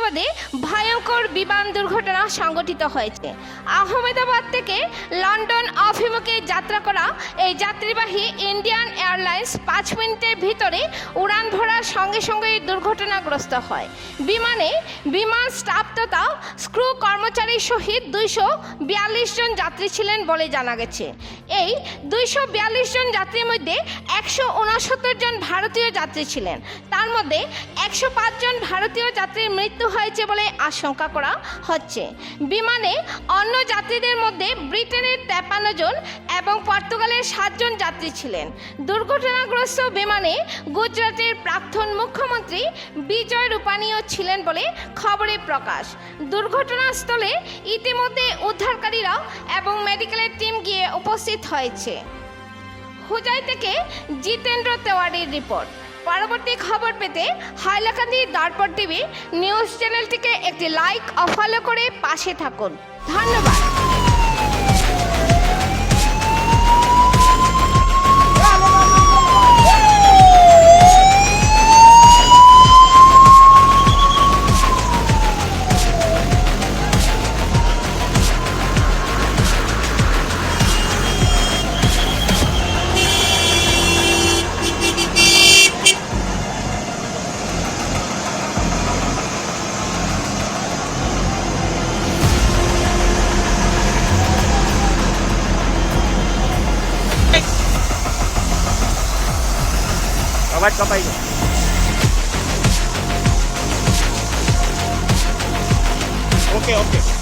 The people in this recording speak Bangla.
আহমেদাবাদে ভয়ঙ্কর বিমান দুর্ঘটনা সংঘটিত হয়েছে। আহমেদাবাদ থেকে লন্ডন অভিমুখে যাত্রা করা এই যাত্রীবাহী ইন্ডিয়ান এয়ারলাইন্স 5 মিনিটের ভিতরে উড়ান ভরার সঙ্গে সঙ্গে দুর্ঘটনাগ্রস্ত হয়। বিমান স্টাফ তথা স্ক্রু কর্মচারীর সহিত 242 জন যাত্রী ছিলেন বলে জানা গেছে। এই 242 জন যাত্রীর মধ্যে 169 জন ভারতীয় যাত্রী ছিলেন। তার মধ্যে 105 জন ভারতীয় যাত্রীর মৃত্যু হয়েছে বলে আশঙ্কা করা হচ্ছে। বিমানে অন্য যাত্রীদের মধ্যে ব্রিটেনের 53 জন এবং পর্তুগালের 7 জন যাত্রী ছিলেন। দুর্ঘটনাগ্রস্ত বিমানে গুজরাটের প্রাক্তন মুখ্যমন্ত্রী বিজয় রূপানীও ছিলেন বলে খবরে প্রকাশ। দুর্ঘটনাস্থলে ইতিমধ্যে উদ্ধারকারীরা এবং মেডিকেলের টিম গিয়ে উপস্থিত হয়েছে। হুজাই থেকে জিতেন্দ্র তেওয়ারির রিপোর্ট। পরবর্তী খবর পেতে হাইলাকান্দি দর্পণ টিভি নিউজ চ্যানেলটিকে একটি লাইক ও ফলো করে পাশে থাকুন। ধন্যবাদ। Awas kapay. Okay.